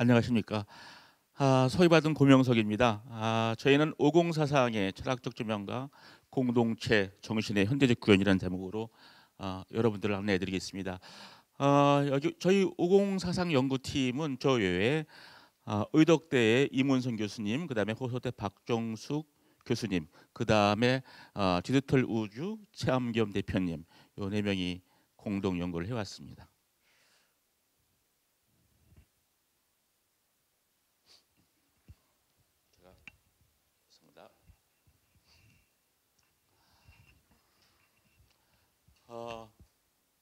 안녕하십니까. 소위 받은 고명석입니다. 저희는 오공사상의 철학적 조명과 공동체 정신의 현대적 구현이라는 제목으로 여러분들을 안내해드리겠습니다. 여기 저희 오공사상 연구팀은 저 외에 의덕대의 이문성 교수님, 그다음에 호서대 박정숙 교수님, 그다음에 디지털 우주 체험겸 대표님, 요 네 명이 공동 연구를 해왔습니다.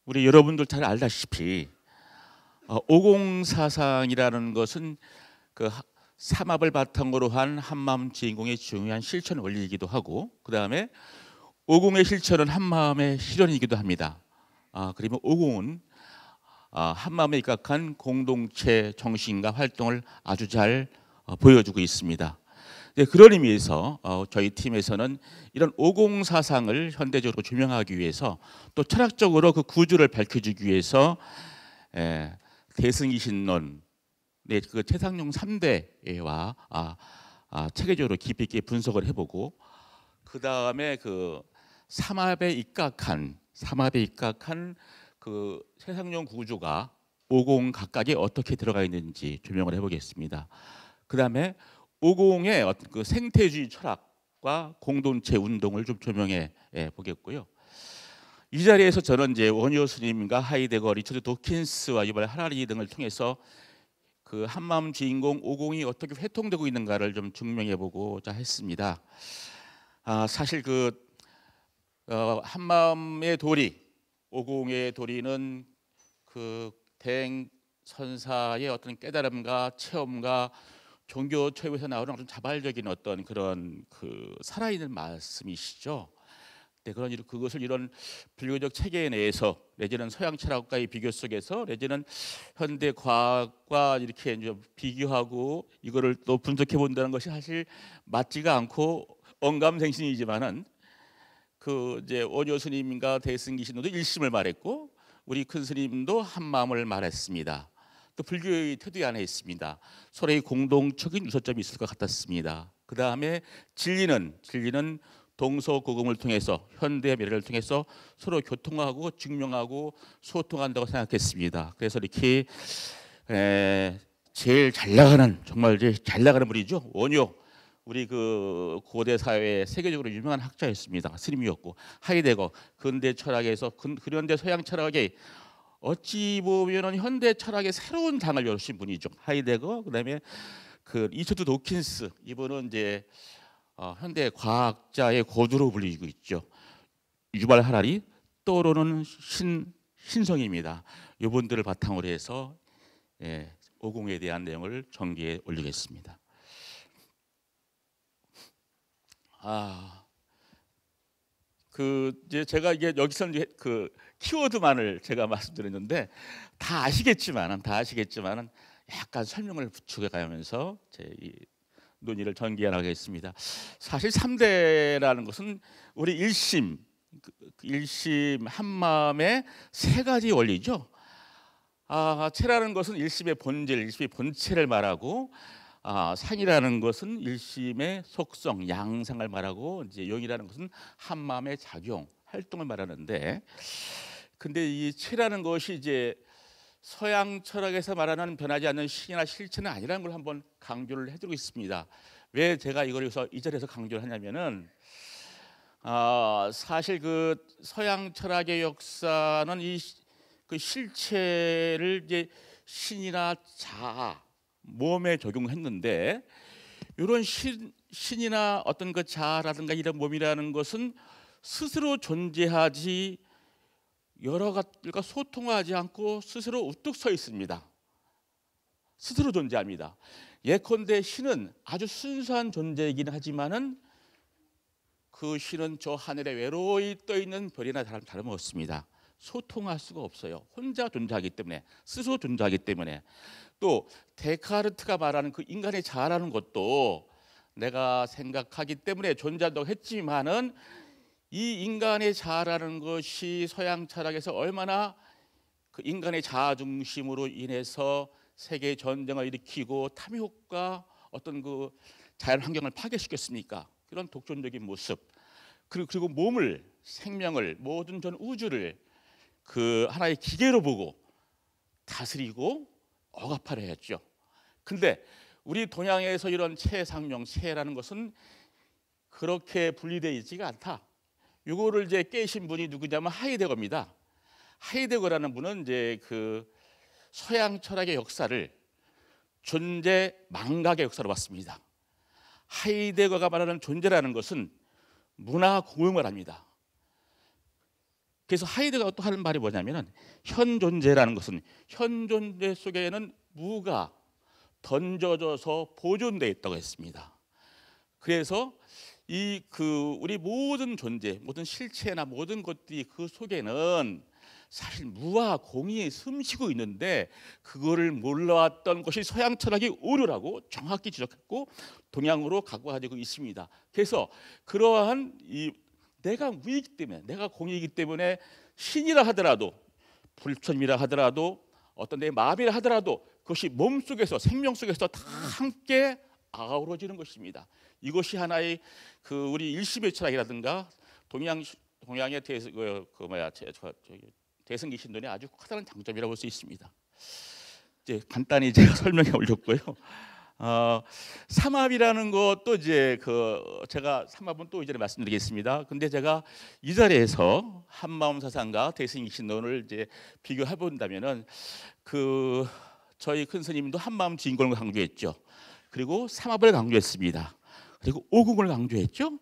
우리 여러분들 잘 알다시피 오공사상이라는 것은 그 삼합을 바탕으로 한 한마음 주인공의 중요한 실천 원리이기도 하고, 그 다음에 오공의 실천은 한마음의 실현이기도 합니다. 그리고 오공은 한마음에 입각한 공동체 정신과 활동을 아주 잘 보여주고 있습니다. 그런 의미에서 저희 팀에서는 이런 오공사상을 현대적으로 조명하기 위해서, 또 철학적으로 그 구조를 밝혀주기 위해서 대승이신론, 그 최상용 3대와 체계적으로 깊이 있게 분석을 해보고, 그 다음에 그 삼합에 입각한 그 최상용 구조가 오공 각각에 어떻게 들어가 있는지 조명을 해보겠습니다. 그 다음에 오공의 어떤 그 생태주의 철학과 공동체 운동을 좀 조명해 보겠고요. 이 자리에서 저는 이제 원효 스님과 하이데거, 리처드 도킨스와 유발 하라리 등을 통해서 그 한마음 주인공 오공이 어떻게 회통되고 있는가를 좀 증명해 보고자 했습니다. 사실 그 한마음의 도리, 오공의 도리는 그 대행선사의 어떤 깨달음과 체험과 종교 체험에서 나오는 어떤 자발적인 어떤 그런 그 살아있는 말씀이시죠. 그런 그것을 이런 불교적 체계 내에서, 내지는 서양 철학과의 비교 속에서, 내지는 현대 과학과 이렇게 이제 비교하고 이거를 또 분석해 본다는 것이 사실 맞지가 않고 언감생심이지만은, 그 이제 원효 스님과 대승기 신도도 일심을 말했고, 우리 큰 스님도 한 마음을 말했습니다. 또 불교의 태도 안에 있습니다. 서로의 공동적인 유서점이 있을 것 같았습니다. 그 다음에 진리는 동서고금을 통해서, 현대의 미래를 통해서 서로 교통하고 증명하고 소통한다고 생각했습니다. 그래서 이렇게 제일 잘 나가는, 정말 제일 잘 나가는 분이죠. 원효, 우리 그 고대 사회의 세계적으로 유명한 학자였습니다. 스님이었고, 하이데거, 근대 철학에서 근대 서양 철학의 어찌 보면은 현대 철학의 새로운 장을 여신 분이죠. 하이데거, 그다음에 그 리처드 도킨스, 이분은 이제 현대 과학자의 고두로 불리고 있죠. 유발 하라리, 떠오르는 신성입니다. 이분들을 바탕으로 해서 오공에 대한 내용을 전기에 올리겠습니다. 그 이제 제가 이게 여기서 이제 그 키워드만을 제가 말씀드렸는데 다 아시겠지만은 약간 설명을 부추겨 가면서 제 이 논의를 전개하겠습니다. 사실 3대라는 것은 우리 일심 한마음의 세 가지 원리죠. 체라는 것은 일심의 본질, 일심의 본체를 말하고, 상이라는 것은 일심의 속성, 양상을 말하고, 이제 용이라는 것은 한마음의 작용, 활동을 말하는데, 근데 이 체라는 것이 이제 서양 철학에서 말하는 변하지 않는 신이나 실체는 아니라는 걸 한번 강조를 해드리고 있습니다. 왜 제가 이걸 여기서 이 자리에서 강조를 하냐면은, 사실 그 서양 철학의 역사는 그 실체를 이제 신이나 자아, 몸에 적용했는데, 이런 신이나 어떤 그 자아라든가 이런 몸이라는 것은 스스로 존재하지, 여러 가지가 소통하지 않고 스스로 우뚝 서 있습니다. 스스로 존재합니다. 예컨대 신은 아주 순수한 존재이긴 하지만은 그 신은 저 하늘에 외로이 떠 있는 별이나 다름없습니다. 소통할 수가 없어요. 혼자 존재하기 때문에, 스스로 존재하기 때문에. 또 데카르트가 말하는 그 인간의 자아라는 것도 내가 생각하기 때문에 존재한다고 했지만은, 이 인간의 자아라는 것이 서양 철학에서 얼마나 그 인간의 자아 중심으로 인해서 세계 전쟁을 일으키고 탐욕과 어떤 그 자연 환경을 파괴시켰습니까? 그런 독존적인 모습. 그리고 몸을, 생명을, 모든 전 우주를 그 하나의 기계로 보고 다스리고 억압하려 했죠. 근데 우리 동양에서 이런 체상용, 체라는 것은 그렇게 분리되어 있지가 않다. 이거를 이제 깨신 분이 누구냐면 하이데거입니다. 하이데거라는 분은 이제 그 서양 철학의 역사를 존재 망각의 역사로 봤습니다. 하이데거가 말하는 존재라는 것은 문화 공용을 합니다. 그래서 하이데거가 또 하는 말이 뭐냐면은 현 존재라는 것은 현 존재 속에는 무가 던져져서 보존되어 있다고 했습니다. 그래서 이 그 우리 모든 존재, 모든 실체나 모든 것들이 그 속에는 사실 무와 공이 숨쉬고 있는데 그거를 몰라왔던 것이 서양 철학의 오류라고 정확히 지적했고 동양으로 갖고 가지고 있습니다. 그래서 그러한 이 내가 무이기 때문에, 내가 공이기 때문에 신이라 하더라도, 불천이라 하더라도, 어떤 내 마음이라 하더라도 그것이 몸 속에서, 생명 속에서 다 함께 아우러지는 것입니다. 이것이 하나의 그 우리 일심의 철학이라든가 동양의 대승기 신론의 아주 커다란 장점이라고 볼 수 있습니다. 이제 간단히 제가 설명해 올렸고요. 삼합이라는 것도 이제 제가 삼합은 또 이전에 말씀드리겠습니다. 근데 제가 이 자리에서 한마음 사상과 대승기 신론을 이제 비교해 본다면은 저희 큰 스님도 한마음 진공을 강조했죠. 그리고 삼합을 강조했습니다. 그리고 오공을 강조했죠.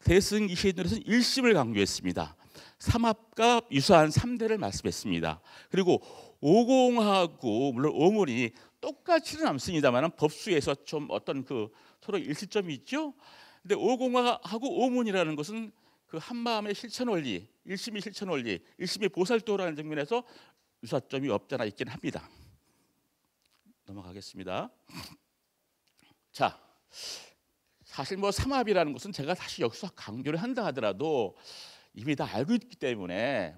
대승기 신론에서는 일심을 강조했습니다. 삼합과 유사한 3대를 말씀했습니다. 그리고 오공하고 물론 오문이 똑같지는 않습니다만 법수에서 좀 어떤 서로 일치점이 있죠. 근데 오공하고 오문이라는 것은 그 한마음의 실천 원리, 일심의 실천 원리, 일심의 보살도라는 측면에서 유사점이 없잖아 있긴 합니다. 넘어가겠습니다. 자, 사실 삼합이라는 것은 제가 다시 여기서 강조를 한다 하더라도 이미 다 알고 있기 때문에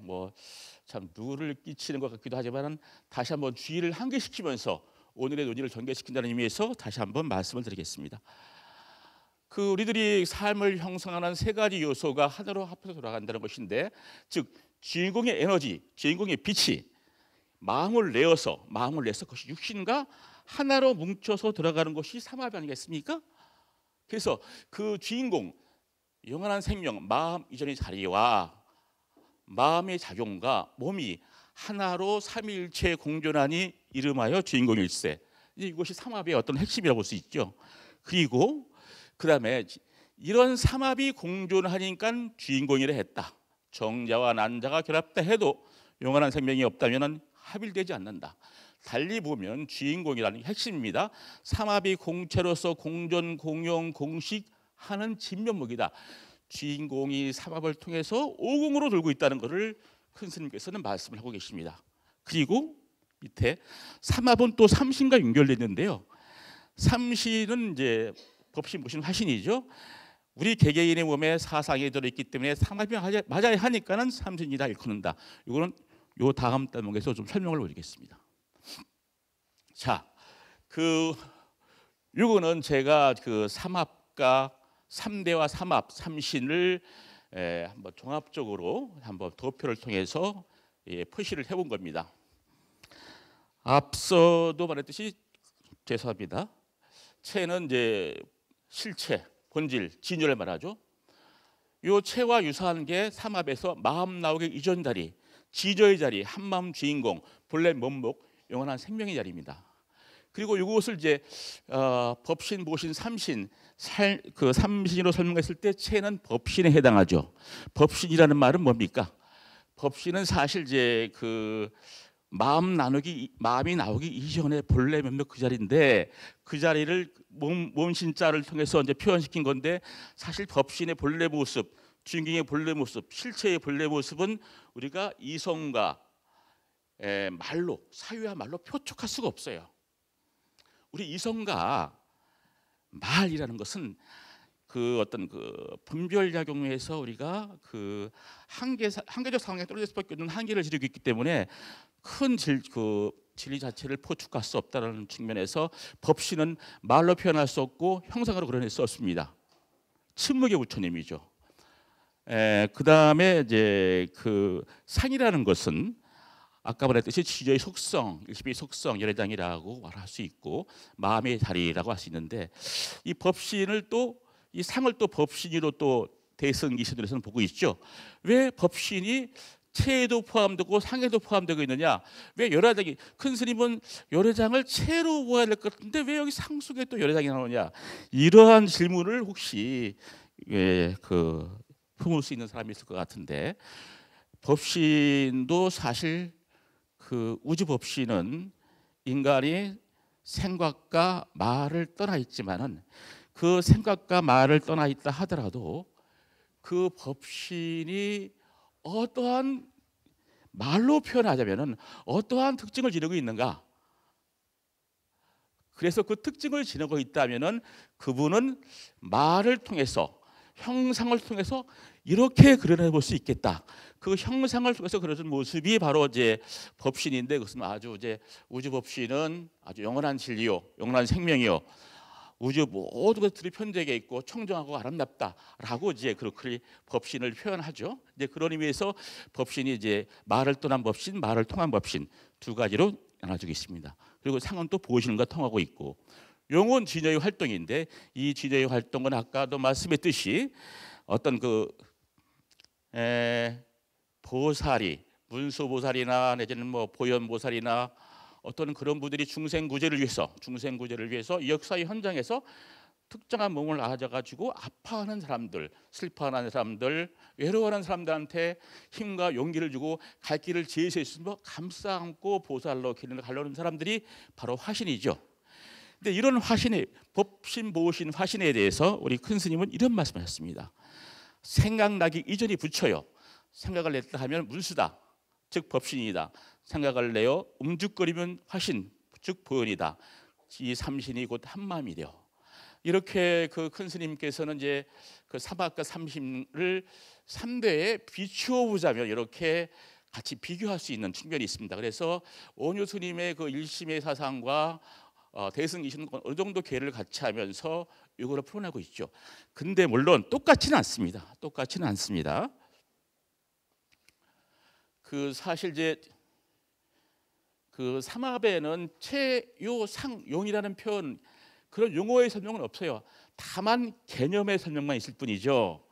참 누구를 끼치는 것 같기도 하지만 다시 한번 주의를 환기시키면서 오늘의 논의를 전개시킨다는 의미에서 다시 한번 말씀을 드리겠습니다. 우리들이 삶을 형성하는 세 가지 요소가 하나로 합해서 돌아간다는 것인데, 즉 주인공의 에너지, 주인공의 빛이 마음을 내서 그것이 육신과 하나로 뭉쳐서 들어가는 것이 삼합이 아니겠습니까? 그래서 그 주인공, 영원한 생명, 마음 이전의 자리와 마음의 작용과 몸이 하나로 삼위일체 공존하니 이름하여 주인공일세. 이것이 삼합의 어떤 핵심이라고 볼 수 있죠. 그리고 그다음에 이런 삼합이 공존하니까 주인공이라 했다. 정자와 난자가 결합다 해도 영원한 생명이 없다면 합일되지 않는다. 달리 보면 주인공이라는 게 핵심입니다. 삼합이 공체로서 공존, 공용, 공식하는 진면목이다. 주인공이 삼합을 통해서 오공으로 돌고 있다는 것을 큰 스님께서는 말씀을 하고 계십니다. 그리고 밑에 삼합은 또 삼신과 연결되어 있는데요. 삼신은 이제 법신, 무신, 화신이죠. 우리 개개인의 몸에 사상이 들어있기 때문에 삼합이 맞아야 하니까는 삼신이다 일컫는다. 이거는 요 다음 대목에서 좀 설명을 드리겠습니다. 자, 요거는 제가 삼합과 3대와 삼합, 삼신을 한번 종합적으로 한번 도표를 통해서 표시를 해본 겁니다. 앞서도 말했듯이 죄송합니다. 체는 이제 실체, 본질, 진유를 말하죠. 요 체와 유사한 게 삼합에서 마음 나오기 이전 자리, 지저의 자리, 한마음 주인공, 본래 면목, 영원한 생명의 자리입니다. 그리고 이것을 이제 법신, 보신, 삼신, 삼신으로 설명했을 때 체는 법신에 해당하죠. 법신이라는 말은 뭡니까? 법신은 사실 이제 마음이 나오기 이전에 본래 면목 그 자리인데 그 자리를 몸신자를 통해서 이제 표현시킨 건데, 사실 법신의 본래 모습, 주인공의 본래 모습, 실체의 본래 모습은 우리가 이성과 말로, 사유와 말로 표촉할 수가 없어요. 우리 이성과 말이라는 것은 어떤 분별 작용에서 우리가 한계적 상황에 떨어질 수밖에 없는 한계를 지르고 있기 때문에 큰 진리 자체를 포축할 수 없다는 측면에서 법신은 말로 표현할 수 없고 형상으로 그려낼 수 없습니다. 침묵의 부처님이죠. 그 다음에 이제 그 상이라는 것은 아까 말했듯이 지저의 속성, 일심의 속성, 열애장이라고 말할 수 있고 마음의 자리라고 할 수 있는데 이 법신을 또 이 상을 또 법신으로 또 대승기시들에서는 보고 있죠. 왜 법신이 체에도 포함되고 상에도 포함되고 있느냐? 왜 열애장이 큰 스님은 열애장을 체로 보아야 될 것 같은데 왜 여기 상 속에 또 열애장이 나오냐? 이러한 질문을 혹시 품을 수 있는 사람이 있을 것 같은데 법신도 사실 그 우주 법신은 인간이 생각과 말을 떠나 있지만은 그 생각과 말을 떠나 있다 하더라도 그 법신이 어떠한 말로 표현하자면은 어떠한 특징을 지니고 있는가? 그래서 그 특징을 지니고 있다면은 그분은 말을 통해서 형상을 통해서 이렇게 그려내 볼 수 있겠다. 그 형상을 통해서 그려진 모습이 바로 이제 법신인데 그것은 아주 이제 우주 법신은 아주 영원한 진리요, 영원한 생명이요. 우주 모든 것들이 편되게 있고 청정하고 아름답다라고 이제 그렇게 법신을 표현하죠. 이제 그런 의미에서 법신이 이제 말을 떠난 법신, 말을 통한 법신 두 가지로 나눠지고 있습니다. 그리고 상은 또 보시는가 통하고 있고 용은 진여의 활동인데 이 진여의 활동은 아까도 말씀했듯이 어떤 보살이 문수보살이나 내지는 뭐 보현보살이나 어떤 그런 분들이 중생구제를 위해서 이 역사의 현장에서 특정한 몸을 앓아가지고 아파하는 사람들, 슬퍼하는 사람들, 외로워하는 사람들한테 힘과 용기를 주고 갈 길을 제시해 주면서 감싸 안고 보살로 길을 가려는 사람들이 바로 화신이죠. 근데 이런 화신의 법신, 보신, 화신에 대해서 우리 큰 스님은 이런 말씀하셨습니다. 생각나기 이전이 부처요. 생각을 냈다 하면 문수다, 즉 법신이다. 생각을 내어 움직거리면 화신, 즉 보현이다. 이 삼신이 곧 한마음이 되어. 이렇게 그 큰 스님께서는 이제 그 사막과 삼신을 3대에 비추어 보자면 이렇게 같이 비교할 수 있는 측면이 있습니다. 그래서 오뇨 스님의 그 일심의 사상과 대승이신 어느 정도 괴를 같이 하면서 이거를 풀어내고 있죠. 근데 물론 똑같지는 않습니다. 그 사실 이제 그 삼합에는 체요 상용이라는 표현 그런 용어의 설명은 없어요. 다만 개념의 설명만 있을 뿐이죠.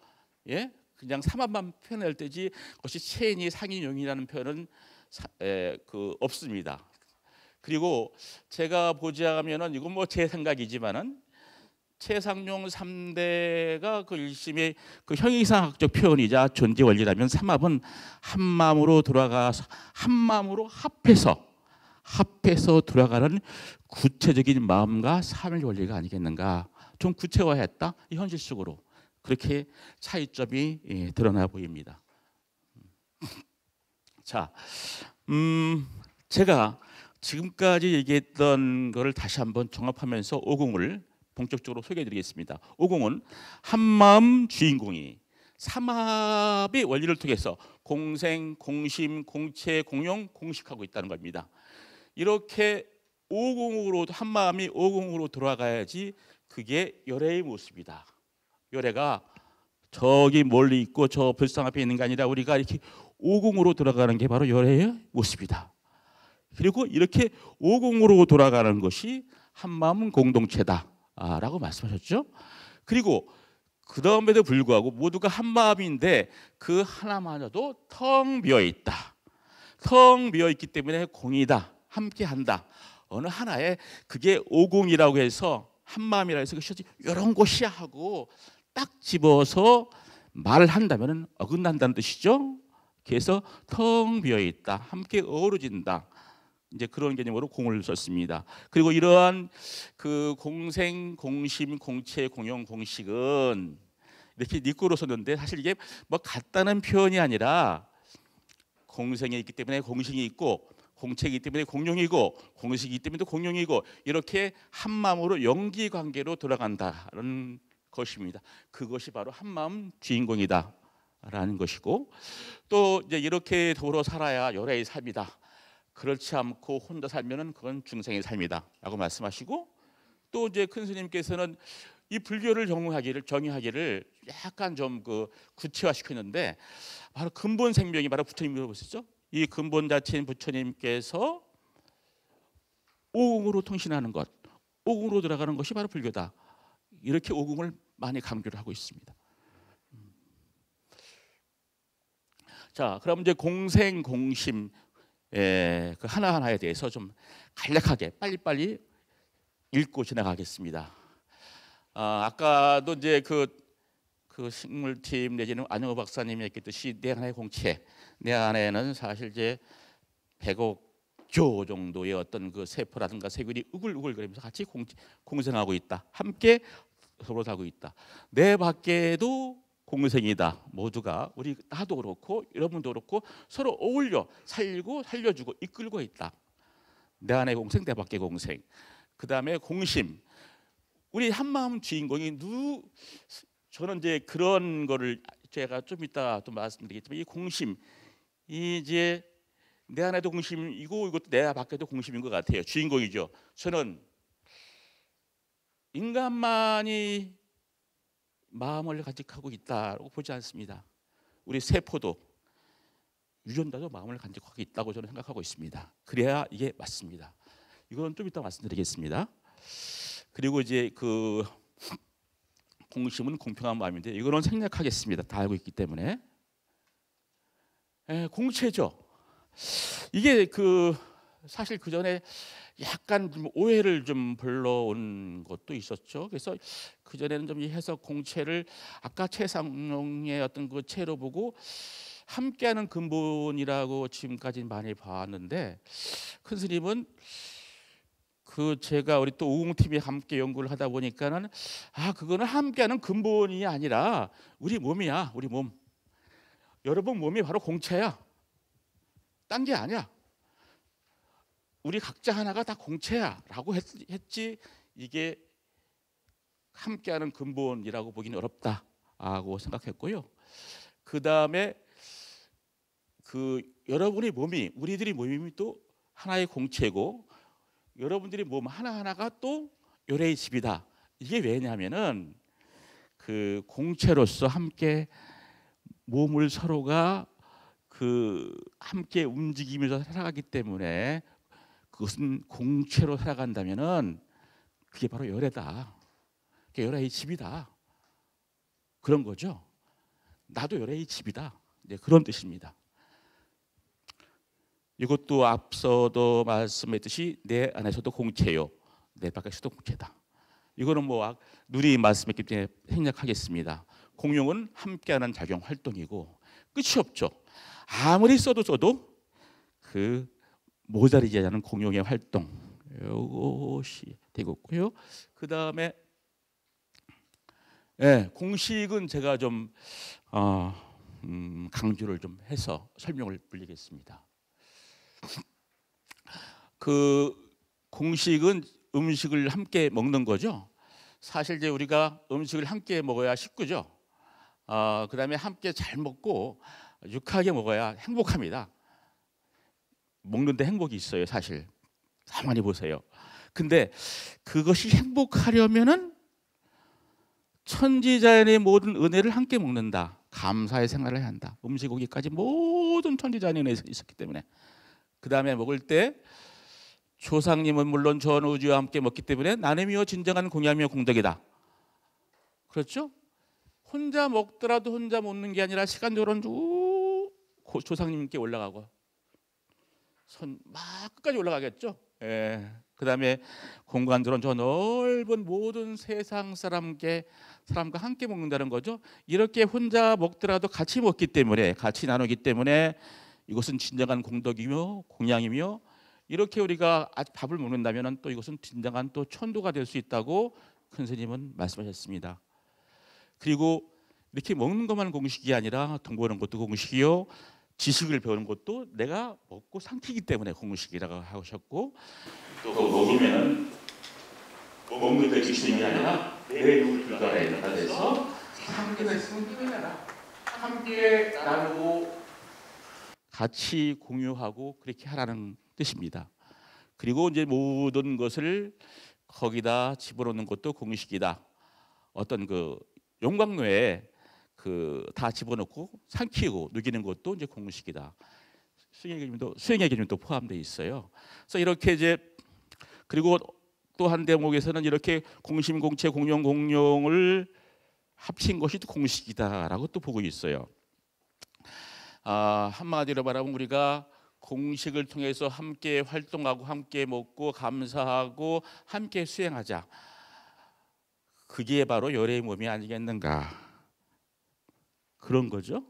예? 그냥 삼합만 표현할 때지 그것이 체니 상인 용이라는 표현은 없습니다. 그리고 제가 보자면은 이건 뭐 제 생각이지만은 최상용 3대가 그 일심의 그 형이상학적 표현이자 존재 원리라면 삼합은 한 마음으로 돌아가서 한 마음으로 합해서 돌아가는 구체적인 마음과 삶의 원리가 아니겠는가. 좀 구체화했다. 이 현실 속으로 그렇게 차이점이 드러나 보입니다. 자, 제가 지금까지 얘기했던 것을 다시 한번 종합하면서 오공을 본격적으로 소개해드리겠습니다. 오공은 한마음 주인공이 삼합의 원리를 통해서 공생, 공심, 공체, 공용, 공식하고 있다는 겁니다. 이렇게 오공으로 한마음이 오공으로 돌아가야지 그게 열애의 모습이다. 열애가 저기 멀리 있고 저 별상 앞에 있는 게 아니라 우리가 이렇게 오공으로 돌아가는 게 바로 열애의 모습이다. 그리고 이렇게 오공으로 돌아가는 것이 한마음 공동체다라고 말씀하셨죠. 그리고 그 다음에도 불구하고 모두가 한마음인데 그 하나마저도 텅 비어 있다. 텅 비어 있기 때문에 공이다. 함께한다. 어느 하나에 그게 오공이라고 해서 한마음이라고 해서 그것이 이런 곳이야 하고 딱 집어서 말을 한다면 어긋난다는 뜻이죠. 그래서 텅 비어 있다. 함께 어우러진다. 이제 그런 개념으로 공을 썼습니다. 그리고 이러한 그 공생, 공심, 공체, 공용, 공식은 이렇게 니꼬로 썼는데 사실 이게 뭐 같다는 표현이 아니라 공생이 있기 때문에 공식이 있고 공체이기 때문에 공용이고 공식이기 때문에 공용이고 이렇게 한마음으로 연기관계로 돌아간다는 것입니다. 그것이 바로 한마음 주인공이다라는 것이고 또 이제 이렇게 더불어 살아야 열애의 삶이다. 그렇지 않고 혼자 살면은 그건 중생의 삶이다라고 말씀하시고, 또 이제 큰 스님께서는 이 불교를 정의하기를 약간 좀 그 구체화시켰는데, 바로 근본 생명이 바로 부처님으로 보시죠. 이 근본 자체인 부처님께서 오공으로 통신하는 것, 오공으로 들어가는 것이 바로 불교다. 이렇게 오공을 많이 강조를 하고 있습니다. 자, 그럼 이제 공생, 공심, 그 하나하나에 대해서 좀 간략하게 빨리빨리 읽고 지나가겠습니다. 아까도 이제 그 식물팀 내지는 안영호 박사님이 얘기했듯이 내 안의 공체, 내 안에는 사실 이제 100억 조 정도의 어떤 그 세포라든가 세균이 우글우글거리면서 같이 공생하고 있다. 함께 서로 살고 있다. 내 밖에도 공생이다. 모두가, 우리 나도 그렇고 여러분도 그렇고 서로 어울려 살고 살려주고 이끌고 있다. 내 안의 공생, 내 밖의 공생. 그 다음에 공심. 우리 한마음 주인공이 저는 이제 그런 거를 제가 좀 이따 또 말씀드리겠지만, 이 공심, 이제 내 안에도 공심이고 이것도 내 밖에도 공심인 것 같아요. 주인공이죠. 저는 인간만이 마음을 간직하고 있다고 보지 않습니다. 우리 세포도 유전자도 마음을 간직하고 있다고 저는 생각하고 있습니다. 그래야 이게 맞습니다. 이건 좀 이따 말씀드리겠습니다. 그리고 이제 그 공심은 공평한 마음인데, 이거는 생략하겠습니다. 다 알고 있기 때문에. 공체죠. 이게 그 사실 그 전에 약간 좀 오해를 좀 불러온 것도 있었죠. 그래서 그 전에는 좀 이 해석 공체를 아까 최상용의 어떤 그 체로 보고 함께하는 근본이라고 지금까지 많이 봤는데, 큰 스님은 그 제가 우리 또 우공팀이 함께 연구를 하다 보니까는 그거는 함께하는 근본이 아니라 우리 몸이야. 우리 몸. 여러분 몸이 바로 공체야. 딴 게 아니야. 우리 각자 하나가 다 공체야라고 했지, 이게 함께하는 근본이라고 보기는 어렵다고 생각했고요. 그 다음에 그 여러분의 몸이, 우리들이 몸이 또 하나의 공체고 여러분들이 몸 하나하나가 또 열애의 집이다. 이게 왜냐하면은 그 공체로서 함께 몸을 서로가 그 함께 움직이면서 살아가기 때문에, 그것은 공체로 살아간다면은 그게 바로 열애다. 그게 열애의 집이다. 그런 거죠. 나도 열애의 집이다. 네, 그런 뜻입니다. 이것도 앞서도 말씀했듯이 내 안에서도 공체요, 내 밖에서도 공체다. 이거는 뭐 누리 말씀했기 때문에 생략하겠습니다. 공용은 함께하는 작용 활동이고 끝이 없죠. 아무리 써도 그 모자르지 않은 공용의 활동, 이것이 되고 있고요. 그 다음에 공식은 제가 좀 강조를 좀 해서 설명을 드리겠습니다. 그 공식은 음식을 함께 먹는 거죠. 사실 이제 우리가 음식을 함께 먹어야 식구죠. 그 다음에 함께 잘 먹고 유쾌하게 먹어야 행복합니다. 먹는데 행복이 있어요, 사실. 가만히 보세요. 근데 그것이 행복하려면은 천지자연의 모든 은혜를 함께 먹는다. 감사의 생활을 해야 한다. 음식 고기까지 모든 천지자연의 은혜가 있었기 때문에. 그 다음에 먹을 때 조상님은 물론 전 우주와 함께 먹기 때문에 나눔이요 진정한 공양이요 공덕이다. 그렇죠? 혼자 먹더라도 혼자 먹는 게 아니라 시간적으로는 쭉 조상님께 올라가고 손 막 끝까지 올라가겠죠. 그 다음에 공간적으로는 저 넓은 모든 세상 사람과 함께 먹는다는 거죠. 이렇게 혼자 먹더라도 같이 먹기 때문에, 같이 나누기 때문에 이것은 진정한 공덕이며 공양이며, 이렇게 우리가 밥을 먹는다면 또 이것은 진정한 또 천도가 될 수 있다고 큰 스님은 말씀하셨습니다. 그리고 이렇게 먹는 것만 공식이 아니라 돈 버는 것도 공식이요, 지식을 배우는 것도 내가 먹고 삼키기 때문에 공식이라고 하셨고, 또 먹으면은 먹는 데 지치는 게 아니라 내 욕을 불가해야 된다 해서 함께 있으면 힘내라. 함께 나누고 같이 공유하고 그렇게 하라는 뜻입니다. 그리고 이제 모든 것을 거기다 집어넣는 것도 공식이다. 어떤 그 용광로에 그 다 집어넣고 삼키고 누기는 것도 이제 공식이다. 수행의 개념도 포함되어 있어요. 그래서 이렇게 이제 그리고 또 한 대목에서는 이렇게 공심, 공체, 공용, 공용을 합친 것이 공식이다라고 또 보고 있어요. 한마디로 말하면 우리가 공식을 통해서 함께 활동하고 함께 먹고 감사하고 함께 수행하자. 그게 바로 열의 몸이 아니겠는가. 그런 거죠.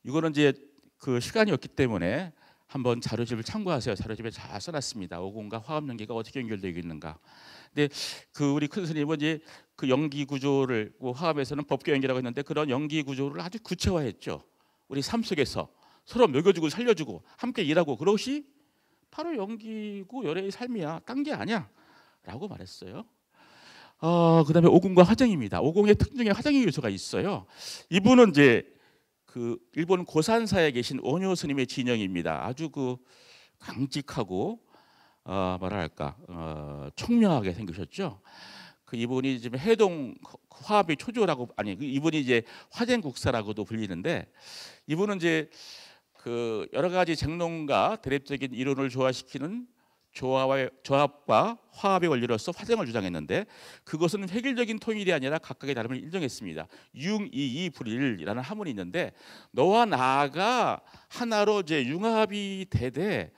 이거는 이제 그 시간이 없기 때문에 한번 자료집을 참고하세요. 자료집에 잘 써놨습니다. 오공과 화합 연기가 어떻게 연결되어 있는가. 근데 그 우리 큰 스님은 이제 그 연기 구조를 화합에서는 법계 연기라고 했는데 그런 연기 구조를 아주 구체화했죠. 우리 삶 속에서 서로 먹여주고 살려주고 함께 일하고 그것이 바로 연기고 열애의 삶이야. 딴 게 아니야라고 말했어요. 그다음에 오공과 화정입니다. 오공의 특징 중에 화정의 요소가 있어요. 이분은 이제 그 일본 고산사에 계신 오뇨 스님의 진영입니다. 아주 그 강직하고 뭐랄까 총명하게 생기셨죠. 그 이분이 지금 해동 화합의 초조라고 이분이 이제 화쟁국사라고도 불리는데 이분은 이제 그 여러 가지 쟁론과 대립적인 이론을 조화시키는 조합과 화합의 원리로서 화쟁을 주장했는데 그것은 획일적인 통일이 아니라 각각의 다름을 인정했습니다. 융이이 불일이라는 하문이 있는데 너와 나가 하나로 이제 융합이 되되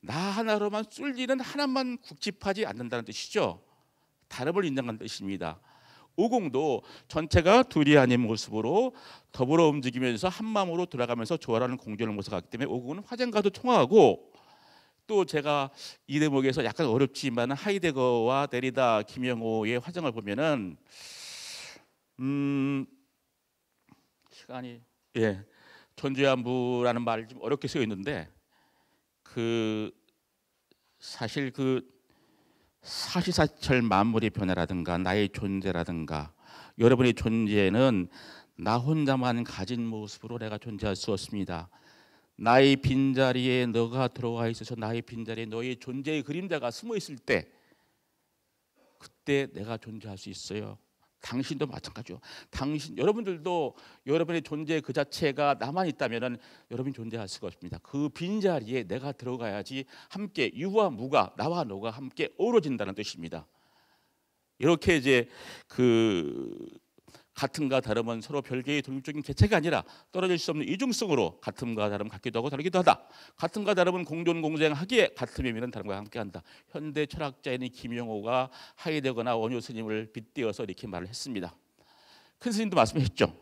나 하나로만 쏠리는 하나만 국집하지 않는다는 뜻이죠. 다름을 인정하는 뜻입니다. 오공도 전체가 둘이 아닌 모습으로 더불어 움직이면서 한 마음으로 돌아가면서 조화라는 공존을 모색하기 때문에 오공은 화쟁과도 통하고 또 제가 이 대목에서 약간 어렵지만 하이데거와 데리다, 김영호의 화정을 보면은 시간이 존재한부라는 말이 좀 어렵게 쓰여 있는데 그 사실 그 사시사철 만물의 변화라든가 나의 존재라든가 여러분의 존재는 나 혼자만 가진 모습으로 내가 존재할 수 없습니다. 나의 빈자리에 너가 들어와 있어서 나의 빈자리에 너의 존재의 그림자가 숨어 있을 때 그때 내가 존재할 수 있어요. 당신도 마찬가지죠. 여러분들도 여러분의 존재 그 자체가 나만 있다면은 여러분이 존재할 수가 없습니다. 그 빈자리에 내가 들어가야지 함께 유와 무가 나와 너가 함께 어우러진다는 뜻입니다. 이렇게 이제 그 같음과 다름은 서로 별개의 독립적인 개체가 아니라 떨어질 수 없는 이중성으로 같음과 다름 같기도 하고 다르기도 하다. 같음과 다름은 공존 공생하기에 같음의 의미는 다름과 함께한다. 현대 철학자인 김영호가 하이데거나 원효 스님을 빗대어서 이렇게 말을 했습니다. 큰 스님도 말씀하셨죠.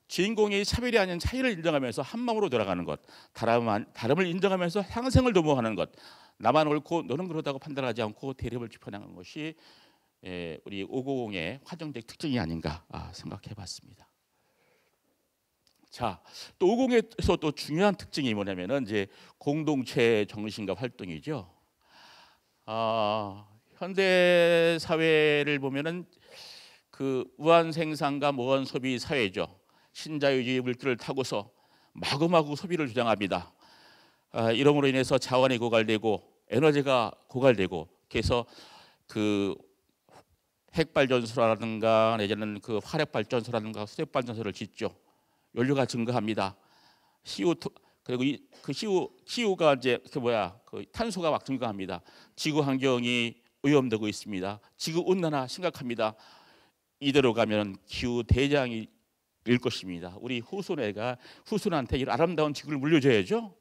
주인공이 차별이 아닌 차이를 인정하면서 한 마음으로 돌아가는 것, 다름을 인정하면서 상생을 도모하는 것, 나만 옳고 너는 그러다고 판단하지 않고 대립을 짚어나가는 것이 우리 오공의 화정적 특징이 아닌가 생각해봤습니다. 자, 또 오공에서 또 중요한 특징이 뭐냐면은 이제 공동체 정신과 활동이죠. 현대 사회를 보면은 그 무한 생산과 무한 소비 사회죠. 신자유주의 물길을 타고서 마구마구 소비를 주장합니다. 이러므로 인해서 자원이 고갈되고 에너지가 고갈되고 그래서 그 핵발전소라든가 내지는 그 화력발전소라든가 수력발전소를 짓죠. 연료가 증가합니다. CO2 그리고 그 CO가 이제 그 탄소가 막 증가합니다. 지구 환경이 오염되고 있습니다. 지구 온난화 심각합니다. 이대로 가면 기후 대장이 일 것입니다. 우리 후손한테 이 아름다운 지구를 물려줘야죠.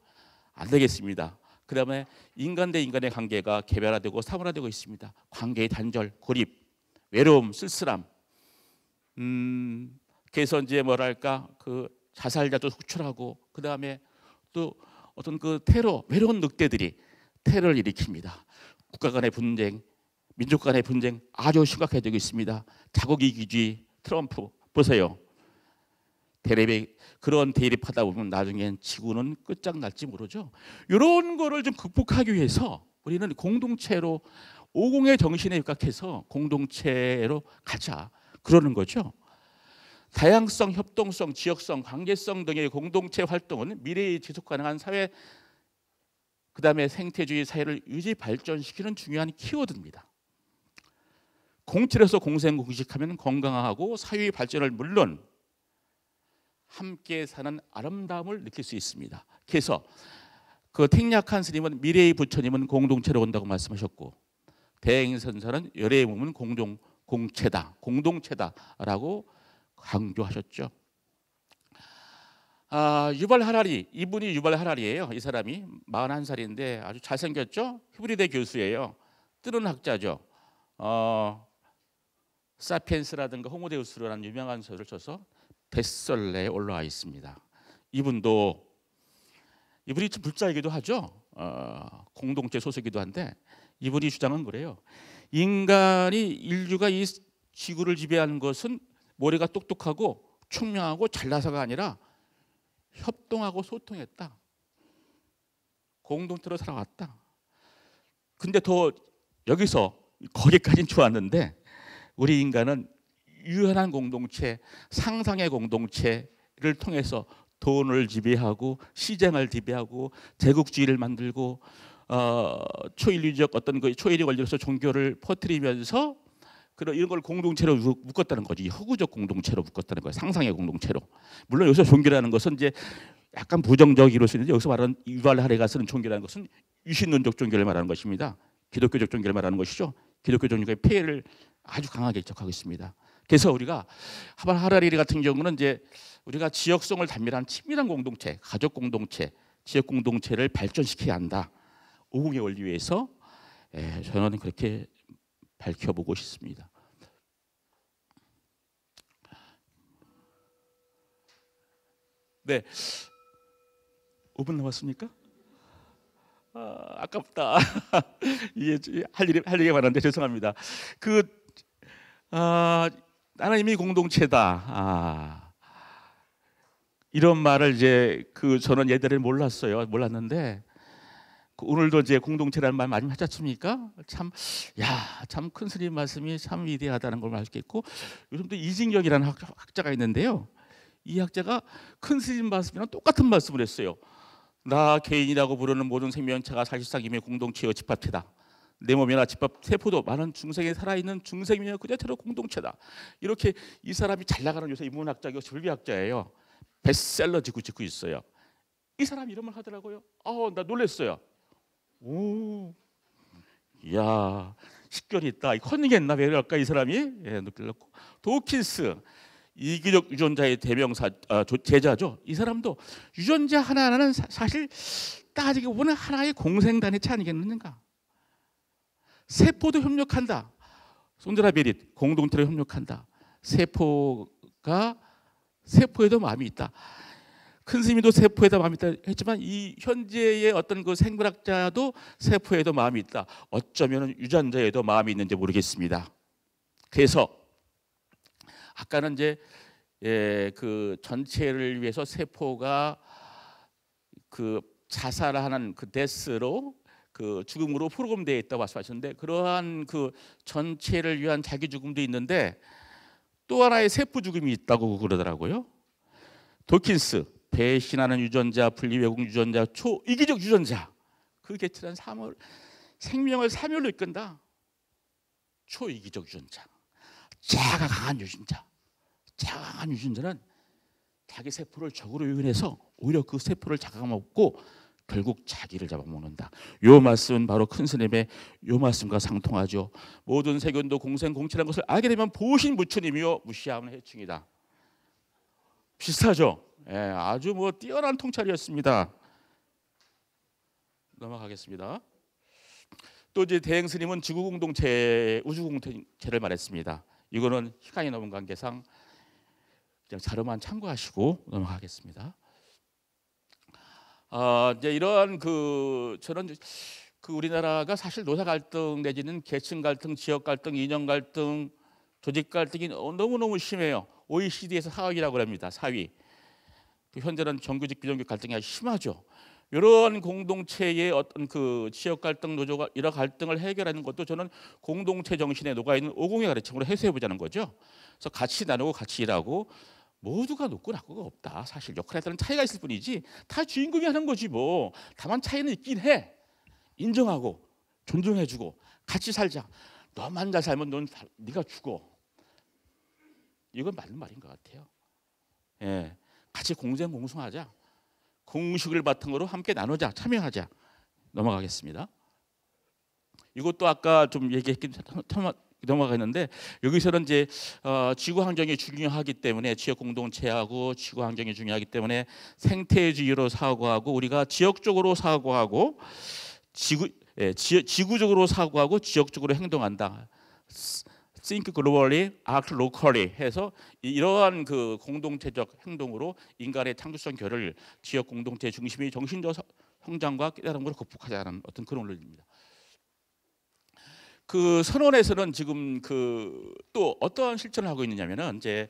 안 되겠습니다. 그다음에 인간 대 인간의 관계가 개별화되고 사물화되고 있습니다. 관계의 단절, 고립, 외로움, 쓸쓸함. 그래서 이제 뭐랄까 그 자살자도 속출하고 그다음에 또 어떤 그 테러, 외로운 늑대들이 테러를 일으킵니다. 국가 간의 분쟁, 민족 간의 분쟁 아주 심각해지고 있습니다. 자국이기주의, 트럼프 보세요. 그런 대립하다 보면 나중엔 지구는 끝장날지 모르죠. 이런 거를 좀 극복하기 위해서 우리는 공동체로 오공의 정신에 입각해서 공동체로 가자 그러는 거죠. 다양성, 협동성, 지역성, 관계성 등의 공동체 활동은 미래의 지속 가능한 사회, 그다음에 생태주의 사회를 유지 발전시키는 중요한 키워드입니다. 공체로서 공생공식하면 건강하고 사회의 발전을 물론 함께 사는 아름다움을 느낄 수 있습니다. 그래서 그 택략한 스님은 미래의 부처님은 공동체로 온다고 말씀하셨고, 대행선사는 열애의 몸은 공체다, 공동체다라고 강조하셨죠. 유발 하라리, 이분이 유발 하라리예요. 이 사람이 41살인데 아주 잘생겼죠. 히브리대 교수예요. 뜨는 학자죠. 사피엔스라든가 호모데우스라는 유명한 소설을 써서 베스트셀러에 올라와 있습니다. 이분이 좀 불자이기도 하죠. 공동체 소속이기도 한데 이분이 주장은 그래요. 인류가 이 지구를 지배하는 것은 머리가 똑똑하고 총명하고 잘나서가 아니라 협동하고 소통했다. 공동체로 살아왔다. 근데 더 여기서 거기까지는 좋았는데 우리 인간은 유연한 공동체, 상상의 공동체를 통해서 돈을 지배하고 시장을 지배하고 제국주의를 만들고 초인류적 어떤 그 초인의 원리로서 종교를 퍼뜨리면서 이런 걸 공동체로 묶었다는 거지. 허구적 공동체로 묶었다는 거예요. 상상의 공동체로. 물론 여기서 종교라는 것은 이제 약간 부정적이로 쓰는데 여기서 말하는 유발 하레가 쓰는 종교라는 것은 유신론적 종교를 말하는 것입니다. 기독교적 종교를 말하는 것이죠. 기독교 종교의 폐해를 아주 강하게 지적하고 있습니다. 그래서 우리가 유발 하라리 같은 경우는 이제 우리가 지역성을 단밀한 친밀한 공동체, 가족 공동체, 지역 공동체를 발전시켜야 한다. 오공의 원리 위에서 저는 그렇게 밝혀보고 싶습니다. 네, 5분 남았습니까? 아깝다. 할 일이 많은데 죄송합니다. 나는 이미 공동체다. 이런 말을 이제 저는 예전에 몰랐는데 오늘도 이제 공동체라는 말 많이 하지 않습니까? 참 큰 스님 말씀이 참 위대하다는 걸 알 수 있고, 요즘도 이진경이라는 학자가 있는데요. 이 학자가 큰 스님 말씀이랑 똑같은 말씀을 했어요. 나 개인이라고 부르는 모든 생명체가 사실상 이미 공동체의 집합체다. 내 몸이나 집합 세포도 많은 중생에 살아있는 중생이며 그 자체로 공동체다. 이렇게 이 사람이 잘 나가는 요새 인문학자이고 절비학자예요. 베스트셀러 짓고 있어요. 이 사람 이름을 하더라고요. 나 놀랐어요. 이야, 식견이 있다. 컨닝했나 왜 그럴까 이 사람이? 놀랐고, 도킨스 이기적 유전자의 대명사 제자죠. 이 사람도 유전자 하나하나는 사실 따지고 보면 하나의 공생단위체 아니겠는가? 세포도 협력한다. 손드라 베릿 공동체로 협력한다. 세포에도 마음이 있다. 큰 스님도 세포에도 마음이 있다 했지만 이 현재의 어떤 그 생물학자도 세포에도 마음이 있다. 어쩌면 유전자에도 마음이 있는지 모르겠습니다. 그래서 아까는 이제 그 전체를 위해서 세포가 그 자살하는 그 데스로 그 죽음으로 프로그램되어 있다고 말씀하셨는데, 그러한 그 전체를 위한 자기 죽음도 있는데 또 하나의 세포 죽음이 있다고 그러더라고요. 도킨스 배신하는 유전자, 분리외국 유전자, 초이기적 유전자, 그 개체는 생명을 사멸로 이끈다. 초이기적 유전자, 자가 강한 유전자. 자가 강한 유전자는 자기 세포를 적으로 유인해서 오히려 그 세포를 잡아먹고 결국 자기를 잡아먹는다. 요 말씀은 바로 큰 스님의 요 말씀과 상통하죠. 모든 세균도 공생공체라는 것을 알게 되면 보신 부처님이요 무시하면 해충이다. 비슷하죠. 아주 뛰어난 통찰이었습니다. 넘어가겠습니다. 또 이제 대행 스님은 지구 공동체, 우주 공동체를 말했습니다. 이거는 시간이 넘은 관계상 그냥 자료만 참고하시고 넘어가겠습니다. 이제 이러한 저는 우리나라가 사실 노사 갈등 내지는 계층 갈등, 지역 갈등, 이념 갈등, 조직 갈등이 너무너무 심해요. OECD에서 4위라고 합니다. 4위. 현재는 정규직 비정규직 갈등이 아주 심하죠. 이런 공동체의 어떤 그 지역 갈등, 노조가 이런 갈등을 해결하는 것도 저는 공동체 정신에 녹아 있는 오공의 가르침으로 해소해 보자는 거죠. 그래서 같이 나누고 같이 일하고 모두가 높고 낮고가 없다. 사실 역할에 따른 차이가 있을 뿐이지 다 주인공이 하는 거지 뭐. 다만 차이는 있긴 해. 인정하고 존중해주고 같이 살자. 너만 잘 살면 네가 죽어. 이건 맞는 말인 것 같아요. 예, 같이 공생공성하자. 공식을 바탕으로 함께 나누자, 참여하자. 넘어가겠습니다. 이것도 아까 좀 얘기했긴 넘어가겠는데 여기서는 이제 지구 환경이 중요하기 때문에 지역 공동체하고 지구 환경이 중요하기 때문에 생태주의로 사고하고 우리가 지역적으로 사고하고 지구적으로 사고하고 지역적으로 행동한다. Think globally, act locally 해서 이러한 그 공동체적 행동으로 인간의 창조성 결을 지역 공동체 중심의 정신적 성장과 깨달음으로 극복하자는 어떤 그런 논리입니다. 그 선언에서는 지금 그 또 어떤 실천을 하고 있느냐면은 이제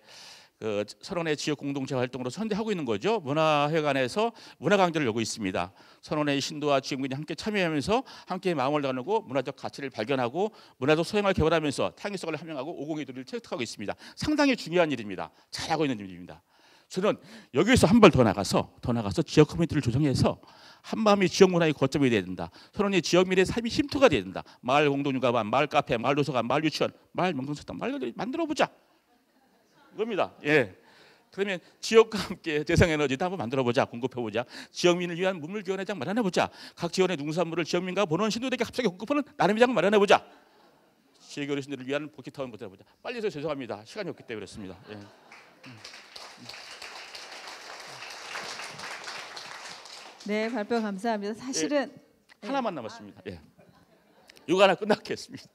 그 선언의 지역 공동체 활동으로 선대하고 있는 거죠. 문화회관에서 문화 강좌를 열고 있습니다. 선언의 신도와 지역민이 함께 참여하면서 함께 마음을 나누고 문화적 가치를 발견하고 문화적 소양을 개발하면서 창의성을 함양하고 오공이들을 체득하고 있습니다. 상당히 중요한 일입니다. 잘하고 있는 일입니다. 저는 여기서 한 발 더 나가서 지역 커뮤니티를 조성해서 한마음이 지역 문화의 거점이 돼야 된다. 선언이 지역 미래의 삶이 쉼터가 돼야 된다. 마을 공동육아반, 마을 카페, 마을 도서관, 마을 유치원, 마을 명성식당, 마을 만들어 보자. 이겁니다. 예. 그러면 지역과 함께 재생에너지도 한번 만들어 보자. 공급해 보자. 지역민을 위한 문물 교환회장 마련해 보자. 각 지원의 농산물을 지역민과 본원 신도들에게 합작에 공급하는 나눔회장 마련해 보자. 지역 어르신들을 위한 복지타운 만들어 보자. 빨리 해서 죄송합니다. 시간이 없기 때문에 그렇습니다. 예. 네, 발표 감사합니다. 사실은 하나만 남았습니다. 예. 이거 하나 끝났겠습니다.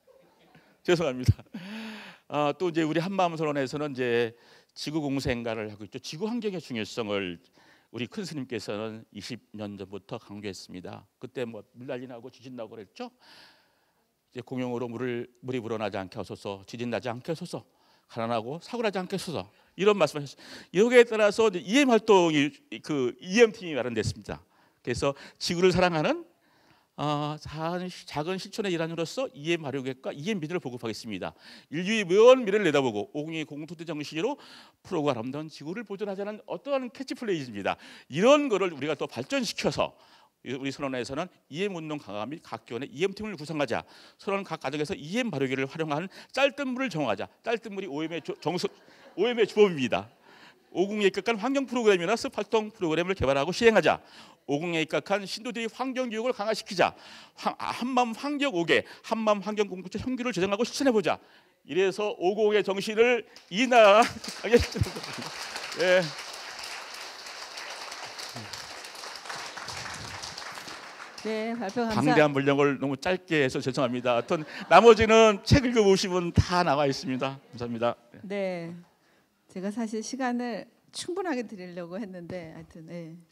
죄송합니다. 또 이제 우리 한마음 선언에서는 이제 지구 공생가를 하고 있죠. 지구 환경의 중요성을 우리 큰 스님께서는 20년 전부터 강조했습니다. 그때 뭐 물난리 나고 지진 나고 그랬죠. 이제 공용으로 물이 불어나지 않게 하소서, 지진 나지 않게 하소서, 가난하고 사고 나지 않게 하소서 이런 말씀하셨어요. 여기에 따라서 이제 EM 활동이 그 EM 팀이 마련됐습니다. 그래서 지구를 사랑하는 작은 실천의 일환으로서 EM 발효객과 EM 미래를 보급하겠습니다. 인류의 먼 미래를 내다보고 오공의 공통된 정신으로 프로가 아름다운 지구를 보존하자는 어떠한 캐치플레이즈입니다. 이런 거를 우리가 또 발전시켜서 우리 선언에서는 EM 운동 강화 및 각 기관의 EM 팀을 구성하자. 선언 각 가정에서 EM 발효기를 활용하는 짤뜬 물을 정하자. 짤뜬 물이 OM의 주범입니다. 오공에 입각한 환경 프로그램이나 습 활동 프로그램을 개발하고 시행하자. 오공에 입각한 신도들의 환경 교육을 강화시키자. 한마음 환경 5개, 한마음 환경 공동체 형규를 제정하고 실천해 보자. 이래서 오공의 정신을 이나가겠습니다. 예. 네, 발표 감사. 방대한 분량을 너무 짧게 해서 죄송합니다. 하여튼 나머지는 책 읽어보시면 다 나와 있습니다. 감사합니다. 네, 제가 사실 시간을 충분하게 드리려고 했는데 하여튼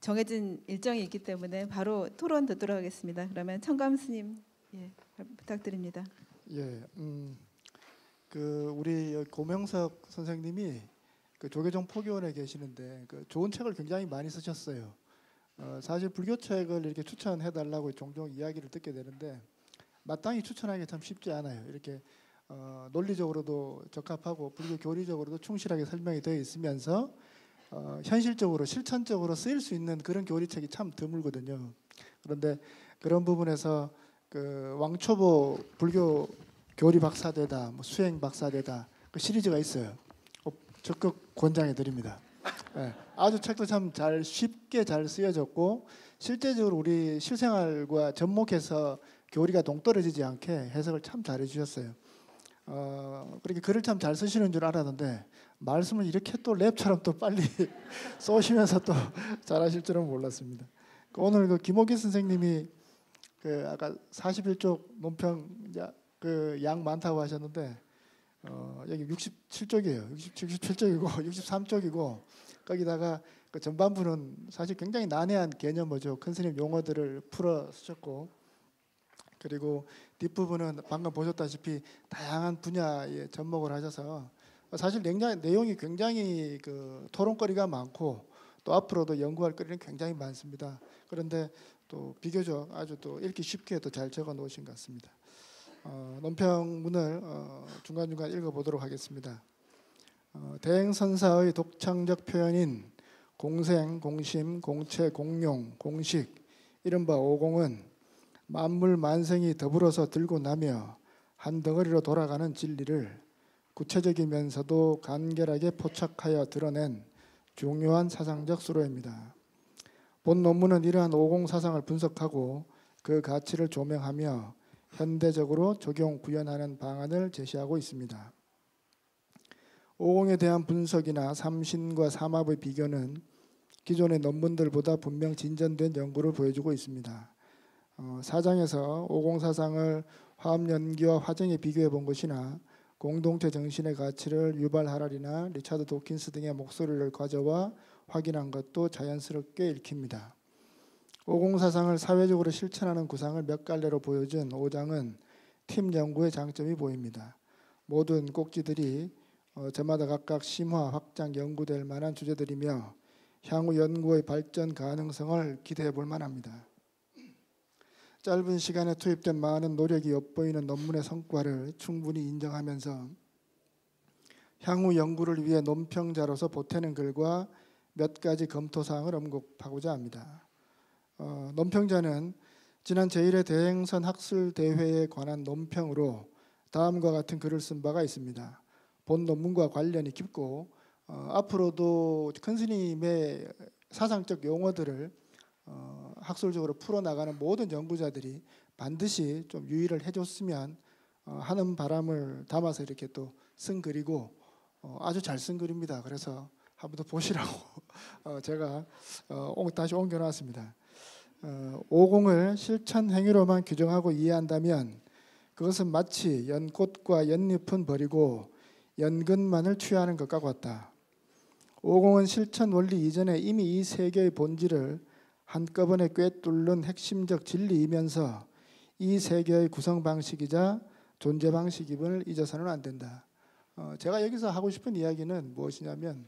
정해진 일정이 있기 때문에 바로 토론 듣도록 하겠습니다. 그러면 청감 스님 부탁드립니다. 예, 그 우리 고명석 선생님이 그 조계종 포교원에 계시는데 그 좋은 책을 굉장히 많이 쓰셨어요. 사실 불교 책을 이렇게 추천해달라고 종종 이야기를 듣게 되는데 마땅히 추천하기 참 쉽지 않아요. 이렇게 논리적으로도 적합하고 불교 교리적으로도 충실하게 설명이 되어 있으면서 현실적으로 실천적으로 쓰일 수 있는 그런 교리책이 참 드물거든요. 그런데 그런 부분에서 그 왕초보 불교 교리 박사되다, 뭐 수행 박사되다 그 시리즈가 있어요. 적극 권장해 드립니다. 네, 아주 책도 참 잘 쉽게 잘 쓰여졌고 실제적으로 우리 실생활과 접목해서 교리가 동떨어지지 않게 해석을 참 잘해 주셨어요. 그렇게 글을 참 잘 쓰시는 줄 알았는데 말씀을 이렇게 또 랩처럼 또 빨리 쏘시면서 또 잘하실 줄은 몰랐습니다. 오늘 그 김옥기 선생님이 그 아까 41쪽 논평 그 양 많다고 하셨는데 여기 67쪽이에요. 67쪽이고 63쪽이고 거기다가 그 전반부는 사실 굉장히 난해한 개념어죠. 큰 스님 용어들을 풀어 쓰셨고 그리고 뒷부분은 방금 보셨다시피 다양한 분야에 접목을 하셔서 사실 내용이 굉장히 그 토론거리가 많고 또 앞으로도 연구할 거리는 굉장히 많습니다. 그런데 또 비교적 아주 또 읽기 쉽게 또 잘 적어 놓으신 것 같습니다. 논평문을 중간중간 읽어보도록 하겠습니다. 대행선사의 독창적 표현인 공생, 공심, 공체, 공용, 공식 이른바 오공은 만물 만생이 더불어서 들고 나며 한 덩어리로 돌아가는 진리를 구체적이면서도 간결하게 포착하여 드러낸 중요한 사상적 수로입니다. 본 논문은 이러한 오공 사상을 분석하고 그 가치를 조명하며 현대적으로 적용 구현하는 방안을 제시하고 있습니다. 오공에 대한 분석이나 삼신과 삼합의 비교는 기존의 논문들보다 분명 진전된 연구를 보여주고 있습니다. 사장에서 오공 사상을 화합연기와 화정에 비교해 본 것이나 공동체 정신의 가치를 유발 하랄이나 리차드 도킨스 등의 목소리를 가져와 확인한 것도 자연스럽게 읽힙니다. 오공 사상을 사회적으로 실천하는 구상을 몇 갈래로 보여준 5장은 팀 연구의 장점이 보입니다. 모든 꼭지들이 저마다 각각 심화, 확장, 연구될 만한 주제들이며 향후 연구의 발전 가능성을 기대해 볼 만합니다. 짧은 시간에 투입된 많은 노력이 엿보이는 논문의 성과를 충분히 인정하면서 향후 연구를 위해 논평자로서 보태는 글과 몇 가지 검토사항을 언급하고자 합니다. 논평자는 지난 제1회 대행선 학술대회에 관한 논평으로 다음과 같은 글을 쓴 바가 있습니다. 본 논문과 관련이 깊고 앞으로도 큰 스님의 사상적 용어들을 학술적으로 풀어나가는 모든 연구자들이 반드시 좀 유의를 해줬으면 하는 바람을 담아서 이렇게 또 쓴 글이고 아주 잘 쓴 글입니다. 그래서 한번 더 보시라고 제가 다시 옮겨놨습니다. 오공을 실천 행위로만 규정하고 이해한다면 그것은 마치 연꽃과 연잎은 버리고 연근만을 취하는 것과 같다. 오공은 실천 원리 이전에 이미 이 세계의 본질을 한꺼번에 꿰뚫는 핵심적 진리이면서 이 세계의 구성 방식이자 존재 방식임을 잊어서는 안 된다. 제가 여기서 하고 싶은 이야기는 무엇이냐면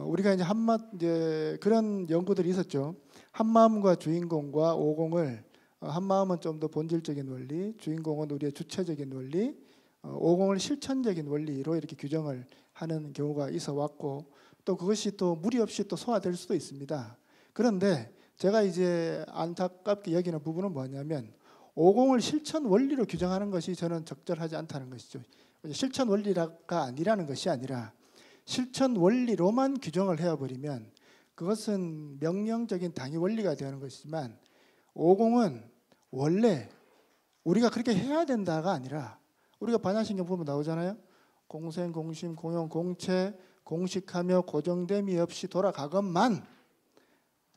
우리가 이제 그런 연구들이 있었죠. 한마음과 주인공과 오공을 한마음은 좀 더 본질적인 원리, 주인공은 우리의 주체적인 원리, 오공을 실천적인 원리로 이렇게 규정을 하는 경우가 있어 왔고 또 그것이 또 무리 없이 또 소화될 수도 있습니다. 그런데 제가 이제 안타깝게 여기는 부분은 뭐냐면 오공을 실천 원리로 규정하는 것이 저는 적절하지 않다는 것이죠. 실천 원리가 아니라는 것이 아니라 실천 원리로만 규정을 해버리면 그것은 명령적인 당위 원리가 되는 것이지만 오공은 원래 우리가 그렇게 해야 된다가 아니라 우리가 반야신경 보면 나오잖아요. 공생, 공심, 공용, 공체, 공식하며 고정됨이 없이 돌아가건만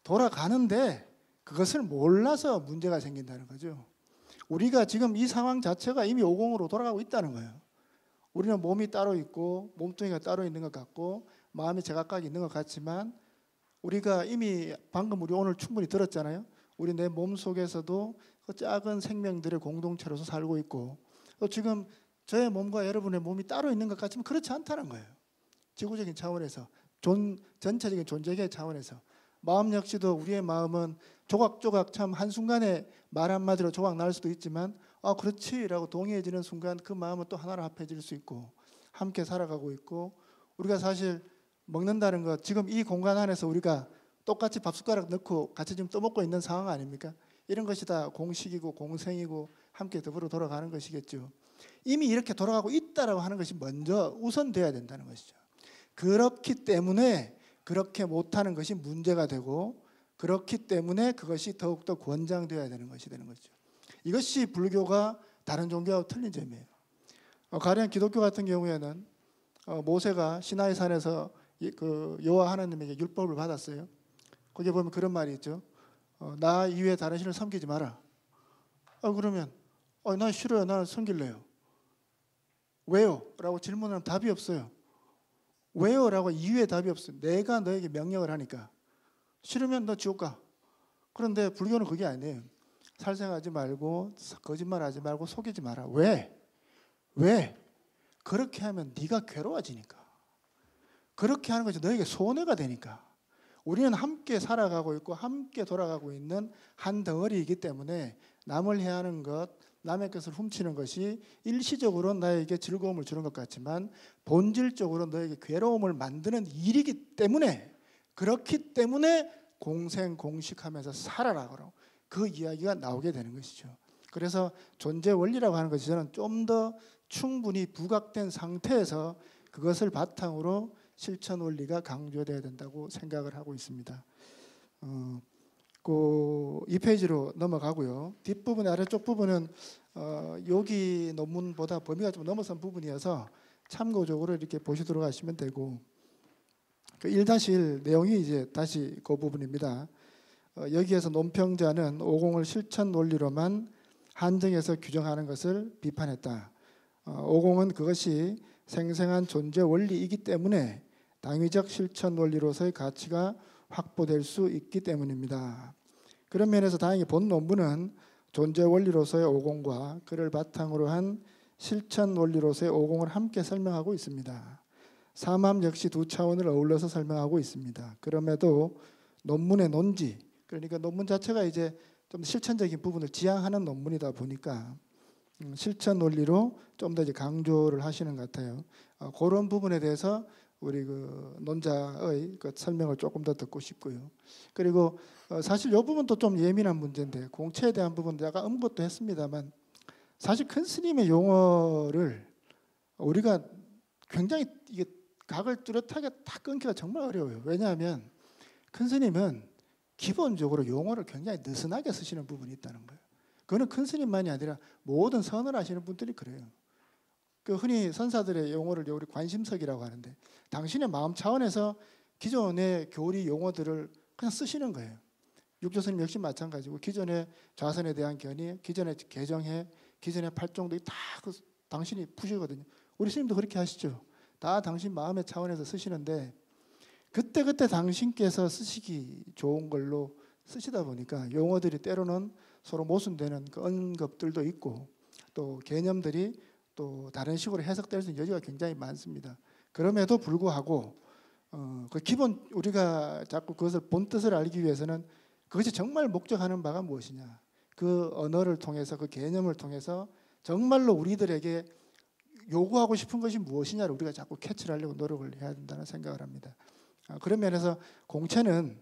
돌아가는데 그것을 몰라서 문제가 생긴다는 거죠. 우리가 지금 이 상황 자체가 이미 오공으로 돌아가고 있다는 거예요. 우리는 몸이 따로 있고 몸뚱이가 따로 있는 것 같고 마음이 제각각 있는 것 같지만 우리가 이미 방금 우리 오늘 충분히 들었잖아요. 우리 내 몸 속에서도 그 작은 생명들의 공동체로서 살고 있고 또 지금 저의 몸과 여러분의 몸이 따로 있는 것 같지만 그렇지 않다는 거예요. 지구적인 차원에서 전체적인 존재계 차원에서 마음 역시도 우리의 마음은 조각조각 참 한순간에 말 한마디로 조각 날 수도 있지만 그렇지 라고 동의해지는 순간 그 마음은 또 하나로 합해질 수 있고 함께 살아가고 있고 우리가 사실 먹는다는 것 지금 이 공간 안에서 우리가 똑같이 밥숟가락 넣고 같이 지금 떠먹고 있는 상황 아닙니까? 이런 것이 다 공식이고 공생이고 함께 더불어 돌아가는 것이겠죠. 이미 이렇게 돌아가고 있다라고 하는 것이 먼저 우선돼야 된다는 것이죠. 그렇기 때문에 그렇게 못하는 것이 문제가 되고 그렇기 때문에 그것이 더욱더 권장되어야 되는 것이 되는 거죠. 이것이 불교가 다른 종교하고 틀린 점이에요. 가령 기독교 같은 경우에는 모세가 시나이 산에서 그 여호와 하나님에게 율법을 받았어요. 거기에 보면 그런 말이 있죠. 나 이외에 다른 신을 섬기지 마라. 그러면 난 싫어요. 나는 섬길래요. 왜요? 라고 질문하면 답이 없어요. 왜요? 라고 이유에 답이 없어요. 내가 너에게 명령을 하니까. 싫으면 너 지옥 가. 그런데 불교는 그게 아니에요. 살생하지 말고 거짓말하지 말고 속이지 마라. 왜? 그렇게 하면 네가 괴로워지니까. 그렇게 하는 것이 너에게 손해가 되니까. 우리는 함께 살아가고 있고 함께 돌아가고 있는 한 덩어리이기 때문에 남을 해하는 것, 남의 것을 훔치는 것이 일시적으로 나에게 즐거움을 주는 것 같지만 본질적으로 너에게 괴로움을 만드는 일이기 때문에, 그렇기 때문에 공생공식하면서 살아라, 그 이야기가 나오게 되는 것이죠. 그래서 존재 원리라고 하는 것이 저는 좀 더 충분히 부각된 상태에서 그것을 바탕으로 실천 원리가 강조돼야 된다고 생각을 하고 있습니다. 이 페이지로 넘어가고요. 뒷부분, 아래쪽 부분은 여기 논문보다 범위가 좀 넘어선 부분이어서 참고적으로 이렇게 보시도록 하시면 되고, 그 1-1 내용이 이제 다시 그 부분입니다. 여기에서 논평자는 50을 실천 논리로만 한정해서 규정하는 것을 비판했다. 50은 그것이 생생한 존재 원리이기 때문에 당위적 실천 논리로서의 가치가 확보될 수 있기 때문입니다. 그런 면에서 다행히 본 논문은 존재 원리로서의 50과 그를 바탕으로 한 실천 원리로서의 50을 함께 설명하고 있습니다. 삼함 역시 두 차원을 어울러서 설명하고 있습니다. 그럼에도 논문의 논지, 그러니까 논문 자체가 이제 좀 실천적인 부분을 지향하는 논문이다 보니까 실천 논리로 좀 더 이제 강조를 하시는 것 같아요. 그런 부분에 대해서 우리 그 논자의 그 설명을 조금 더 듣고 싶고요. 그리고 사실 이 부분도 좀 예민한 문제인데, 공채에 대한 부분은 제가 언급도 했습니다만, 사실 큰 스님의 용어를 우리가 굉장히 이게 각을 뚜렷하게 다 끊기가 정말 어려워요. 왜냐하면 큰 스님은 기본적으로 용어를 굉장히 느슨하게 쓰시는 부분이 있다는 거예요. 그거는 큰 스님만이 아니라 모든 선을 하시는 분들이 그래요. 그 흔히 선사들의 용어를 우리 관심석이라고 하는데, 당신의 마음 차원에서 기존의 교리 용어들을 그냥 쓰시는 거예요. 육조스님 역시 마찬가지고, 기존의 좌선에 대한 견해, 기존의 개정해, 기존의 팔종도 다 당신이 푸시거든요. 우리 스님도 그렇게 하시죠. 다 당신 마음의 차원에서 쓰시는데, 그때그때 당신께서 쓰시기 좋은 걸로 쓰시다 보니까 용어들이 때로는 서로 모순되는 그 언급들도 있고, 또 개념들이 또 다른 식으로 해석될 수 있는 여지가 굉장히 많습니다. 그럼에도 불구하고 그 기본 우리가 자꾸 그것을 본 뜻을 알기 위해서는 그것이 정말 목적하는 바가 무엇이냐, 그 언어를 통해서, 그 개념을 통해서 정말로 우리들에게 요구하고 싶은 것이 무엇이냐를 우리가 자꾸 캐치를 하려고 노력을 해야 된다는 생각을 합니다. 그런 면에서 공채는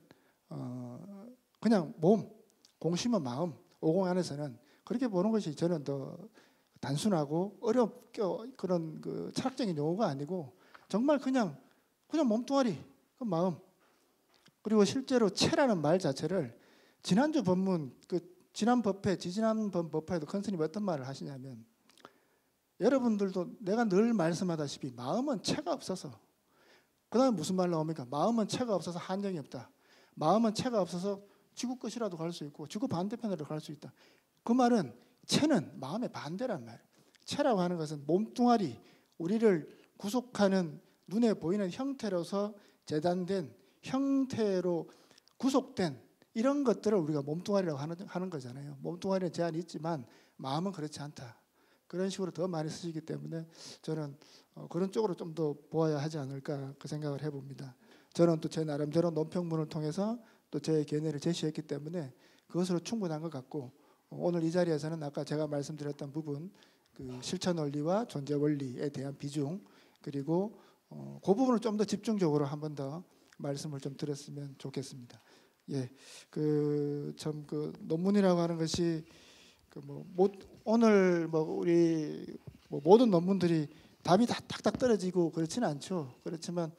그냥 몸, 공심은 마음, 50 안에서는 그렇게 보는 것이 저는 더 단순하고 어렵게 그런 그 철학적인 용어가 아니고, 정말 그냥 몸뚱아리, 그 마음. 그리고 실제로 체라는 말 자체를 지난주 법문, 그 지난 법회, 지지난 법회에도 큰 스님이 어떤 말을 하시냐면, 여러분들도 내가 늘 말씀하다시피 마음은 체가 없어서, 그 다음에 무슨 말 나옵니까? 마음은 체가 없어서 한정이 없다. 마음은 체가 없어서 지구 끝이라도 갈 수 있고 지구 반대편으로 갈 수 있다. 그 말은 체는 마음의 반대란 말이에요. 체라고 하는 것은 몸뚱아리, 우리를 구속하는 눈에 보이는 형태로서 재단된, 형태로 구속된 이런 것들을 우리가 몸뚱아리라고 하는 거잖아요. 몸뚱아리는 제한이 있지만 마음은 그렇지 않다. 그런 식으로 더 많이 쓰시기 때문에 저는 그런 쪽으로 좀 더 보아야 하지 않을까, 그 생각을 해봅니다. 저는 또 제 나름대로 논평문을 통해서 또 제 견해를 제시했기 때문에 그것으로 충분한 것 같고, 오늘 이 자리에서는 아까 제가 말씀드렸던 부분, 그 실천 원리와 존재 원리에 대한 비중, 그리고 그 부분을 좀 더 집중적으로 한 번 더 말씀을 좀 드렸으면 좋겠습니다. 예, 그 논문이라고 하는 것이 오늘 우리 모든 논문들이 답이 다 탁탁 떨어지고 그렇지는 않죠. 그렇지만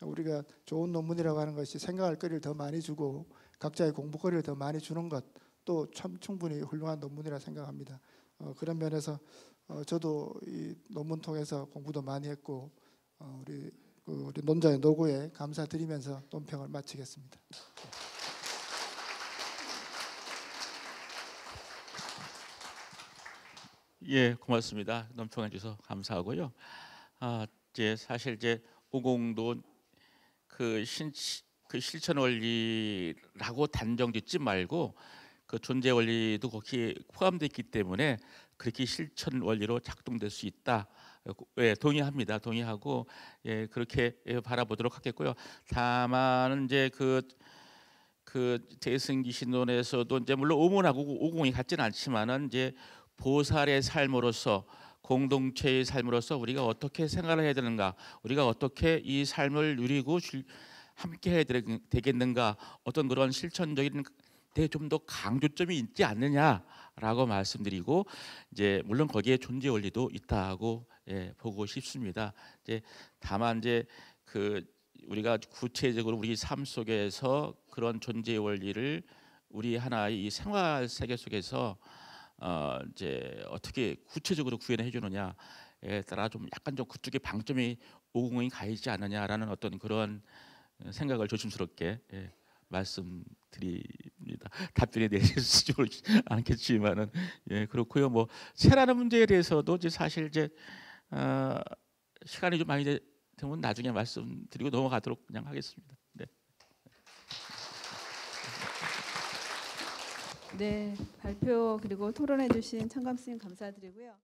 우리가 좋은 논문이라고 하는 것이 생각할 거리를 더 많이 주고 각자의 공부거리를 더 많이 주는 것, 또 참 충분히 훌륭한 논문이라 생각합니다. 그런 면에서 저도 이 논문 통해서 공부도 많이 했고, 우리 논자의 노고에 감사드리면서 논평을 마치겠습니다. 예, 고맙습니다. 논평해 주셔서 감사하고요. 이제 사실 이제 50도 그 실천 원리라고 단정 짓지 말고 그 존재 원리도 거기에 포함되어 있기 때문에 그렇게 실천 원리로 작동될 수 있다. 예, 동의합니다. 동의하고 예, 그렇게 바라보도록 하겠고요. 다만 이제 그 대승기신론에서도 이제 물론 오문하고 오공이 같지는 않지만은 이제 보살의 삶으로서 공동체의 삶으로서 우리가 어떻게 생활을 해야 되는가, 우리가 어떻게 이 삶을 누리고 함께 해야 되겠는가, 어떤 그런 실천적인 데 좀 더 강조점이 있지 않느냐라고 말씀드리고, 이제 물론 거기에 존재 원리도 있다고 보고 싶습니다. 이제 다만 이제 그 우리가 구체적으로 우리 삶 속에서 그런 존재 원리를 우리 하나의 이 생활 세계 속에서 이제 어떻게 구체적으로 구현해 주느냐에 따라 좀 약간 좀 그쪽에 방점이 오공이 가 있지 않느냐라는 어떤 그런 생각을 조심스럽게 말씀드립니다. 답변이 내리시지 않겠지만은 그렇고요. 뭐 세라는 문제에 대해서도 이제 사실 이제 시간이 좀 많이 되면 나중에 말씀드리고 넘어가도록 그냥 하겠습니다. 네. 네, 발표 그리고 토론해 주신 청감 스님 감사드리고요.